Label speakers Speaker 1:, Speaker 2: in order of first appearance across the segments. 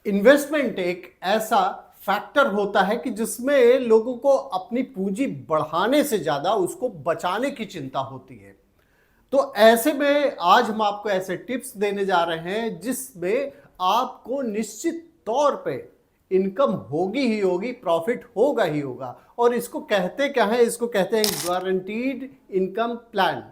Speaker 1: Investment एक ऐसा factor होता है कि जिसमें लोगों को अपनी पूंजी बढ़ाने से ज्यादा उसको बचाने की चिंता होती है। तो ऐसे में आज हम आपको ऐसे टिप्स देने जा रहे हैं जिसमें आपको निश्चित तौर पे इनकम होगी ही होगी, प्रॉफिट होगा ही होगा। और इसको कहते क्या है? इसको कहते हैं गारंटीड इनकम प्लान।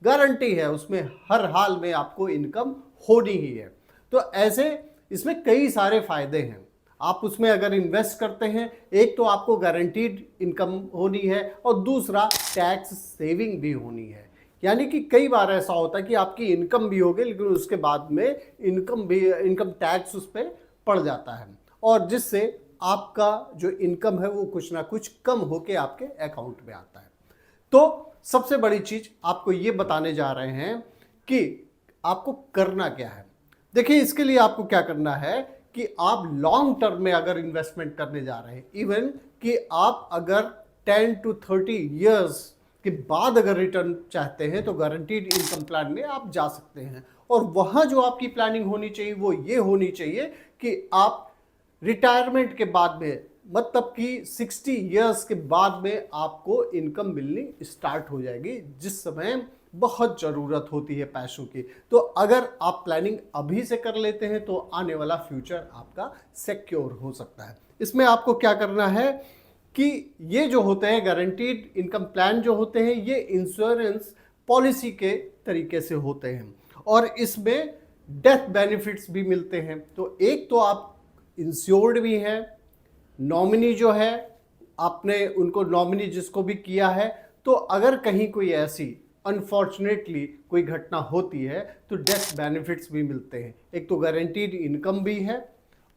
Speaker 1: गारंटी है, उसमें हर हाल में आपको इनकम होनी ही है। तो ऐसे इसमें कई सारे फायदे हैं। आप उसमें अगर इन्वेस्ट करते हैं, एक तो आपको गारंटीड इनकम होनी है और दूसरा टैक्स सेविंग भी होनी है। यानी कि कई बार ऐसा होता है कि आपकी इनकम भी होगी लेकिन उसके बाद में इनकम टैक्स उस पर पड़ जाता है और जिससे आपका जो इनकम है वो कुछ ना कुछ कम होके आपके अकाउंट में आता है। तो सबसे बड़ी चीज आपको ये बताने जा रहे हैं कि आपको करना क्या है। देखिए, इसके लिए आपको क्या करना है कि आप लॉन्ग टर्म में अगर इन्वेस्टमेंट करने जा रहे हैं, इवन कि आप अगर 10 to 30 ईयर्स के बाद अगर रिटर्न चाहते हैं तो गारंटीड इनकम प्लान में आप जा सकते हैं। और वहां जो आपकी प्लानिंग होनी चाहिए वो ये होनी चाहिए कि आप रिटायरमेंट के बाद में, मतलब कि 60 ईयर्स के बाद में आपको इनकम मिलनी स्टार्ट हो जाएगी, जिस समय बहुत ज़रूरत होती है पैसों की। तो अगर आप प्लानिंग अभी से कर लेते हैं तो आने वाला फ्यूचर आपका सिक्योर हो सकता है। इसमें आपको क्या करना है कि ये जो होते हैं गारंटीड इनकम प्लान जो होते हैं, ये इंश्योरेंस पॉलिसी के तरीके से होते हैं और इसमें डेथ बेनिफिट्स भी मिलते हैं। तो एक तो आप इंश्योर्ड भी हैं, नॉमिनी जो है आपने उनको नॉमिनी जिसको भी किया है, तो अगर कहीं कोई ऐसी अनफॉर्चुनेटली कोई घटना होती है तो डेथ बेनिफिट्स भी मिलते हैं। एक तो गारंटीड इनकम भी है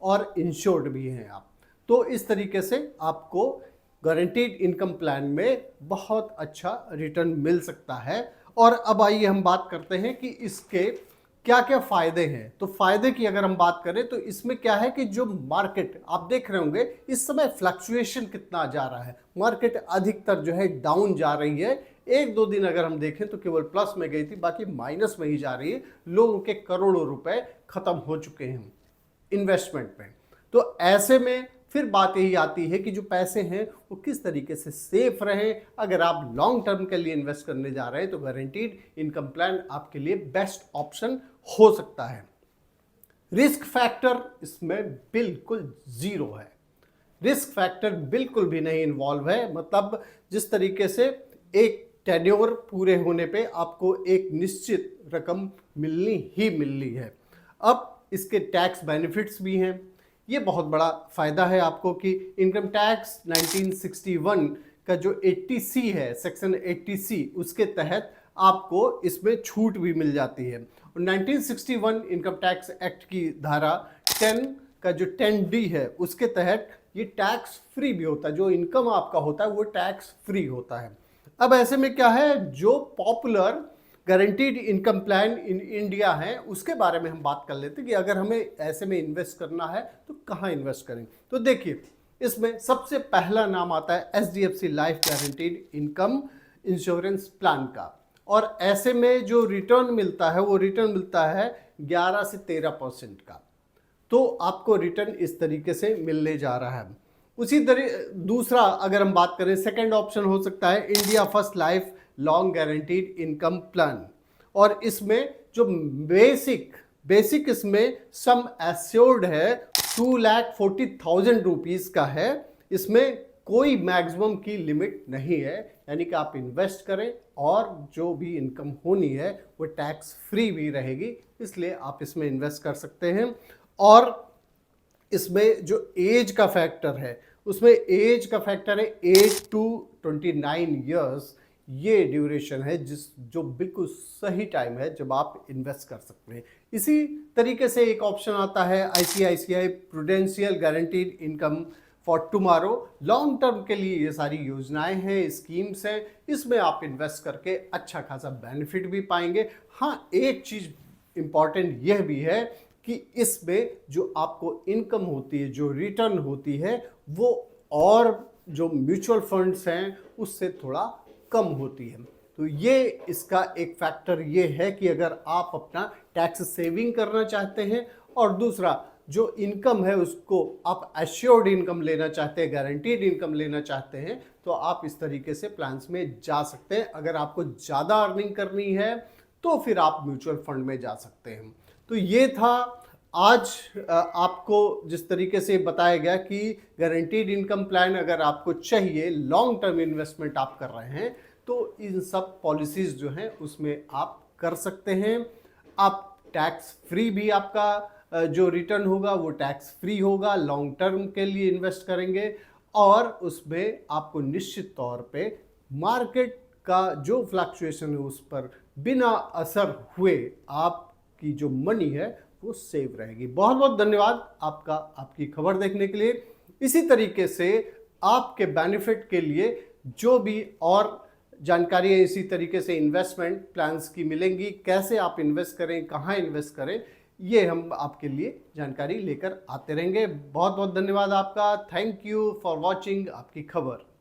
Speaker 1: और इंश्योर्ड भी हैं आप। तो इस तरीके से आपको गारंटीड इनकम प्लान में बहुत अच्छा रिटर्न मिल सकता है। और अब आइए हम बात करते हैं कि इसके क्या क्या फायदे हैं। तो फायदे की अगर हम बात करें तो इसमें क्या है कि जो मार्केट आप देख रहे होंगे इस समय फ्लक्चुएशन कितना जा रहा है, मार्केट अधिकतर जो है डाउन जा रही है। एक दो दिन अगर हम देखें तो केवल प्लस में गई थी, बाकी माइनस में ही जा रही है। लोगों के करोड़ों रुपए खत्म हो चुके हैं इन्वेस्टमेंट में। तो ऐसे में फिर बात यही आती है कि जो पैसे हैं वो किस तरीके से सेफ रहें। अगर आप लॉन्ग टर्म के लिए इन्वेस्ट करने जा रहे हैं तो गारंटीड इनकम प्लान आपके लिए बेस्ट ऑप्शन हो सकता है। रिस्क फैक्टर इसमें बिल्कुल जीरो है, रिस्क फैक्टर बिल्कुल भी नहीं इन्वॉल्व है। मतलब जिस तरीके से एक टेन्योर पूरे होने पे आपको एक निश्चित रकम मिलनी ही मिलनी है। अब इसके टैक्स बेनिफिट्स भी हैं। ये बहुत बड़ा फायदा है आपको कि इनकम टैक्स 1961 का जो 80C है, सेक्शन 80C, उसके तहत आपको इसमें छूट भी मिल जाती है। और 1961 इनकम टैक्स एक्ट की धारा 10 का जो 10D है उसके तहत ये टैक्स फ्री भी होता है। जो इनकम आपका होता है वो टैक्स फ्री होता है। अब ऐसे में क्या है, जो popular guaranteed income plan in India है उसके बारे में हम बात कर लेते हैं कि अगर हमें ऐसे में इन्वेस्ट करना है तो कहाँ इन्वेस्ट करें। तो देखिए, इसमें सबसे पहला नाम आता है HDFC life guaranteed income insurance plan का। और ऐसे में जो रिटर्न मिलता है वो रिटर्न मिलता है 11 से 13% का। तो आपको रिटर्न इस तरीके से मिलने जा रहा है। उसी तरह दूसरा अगर हम बात करें, सेकंड ऑप्शन हो सकता है India first life long guaranteed income plan. और इसमें जो बेसिक इसमें सम एश्योर्ड है 2,40,000 रुपीज़ का है। इसमें कोई मैक्सिमम की लिमिट नहीं है, यानी कि आप इन्वेस्ट करें और जो भी इनकम होनी है वो टैक्स फ्री भी रहेगी, इसलिए आप इसमें इन्वेस्ट कर सकते हैं। और इसमें जो एज का फैक्टर है उसमें एज का फैक्टर है 8 to 29 ईयर्स। ये ड्यूरेशन है जो बिल्कुल सही टाइम है जब आप इन्वेस्ट कर सकते हैं। इसी तरीके से एक ऑप्शन आता है ICICI prudential guaranteed income for tomorrow. Long term के लिए ये सारी योजनाएं हैं, स्कीम्स हैं, इसमें आप इन्वेस्ट करके अच्छा खासा बेनिफिट भी पाएंगे। हाँ, एक चीज़ इम्पॉर्टेंट यह भी है कि इसमें जो आपको इनकम होती है, जो रिटर्न होती है, वो और जो म्यूचुअल फंड्स हैं उससे थोड़ा कम होती है। तो ये इसका एक फैक्टर ये है कि अगर आप अपना टैक्स सेविंग करना चाहते हैं और दूसरा जो इनकम है उसको आप एश्योर्ड इनकम लेना चाहते हैं, गारंटीड इनकम लेना चाहते हैं, तो आप इस तरीके से प्लान्स में जा सकते हैं। अगर आपको ज़्यादा अर्निंग करनी है तो फिर आप म्यूचुअल फंड में जा सकते हैं। तो ये था आज आपको जिस तरीके से बताया गया कि गारंटीड इनकम प्लान अगर आपको चाहिए, लॉन्ग टर्म इन्वेस्टमेंट आप कर रहे हैं, तो इन सब पॉलिसीज जो हैं उसमें आप कर सकते हैं। आप टैक्स फ्री भी आपका जो रिटर्न होगा वो टैक्स फ्री होगा, लॉन्ग टर्म के लिए इन्वेस्ट करेंगे, और उसमें आपको निश्चित तौर पे मार्केट का जो फ्लक्चुएशन है उस पर बिना असर हुए आपकी जो मनी है वो सेव रहेगी। बहुत बहुत धन्यवाद आपका, आपकी खबर देखने के लिए। इसी तरीके से आपके बेनिफिट के लिए जो भी और जानकारियाँ इसी तरीके से इन्वेस्टमेंट प्लान्स की मिलेंगी, कैसे आप इन्वेस्ट करें, कहाँ इन्वेस्ट करें, ये हम आपके लिए जानकारी लेकर आते रहेंगे। बहुत बहुत धन्यवाद आपका। थैंक यू फॉर वॉचिंग आपकी खबर।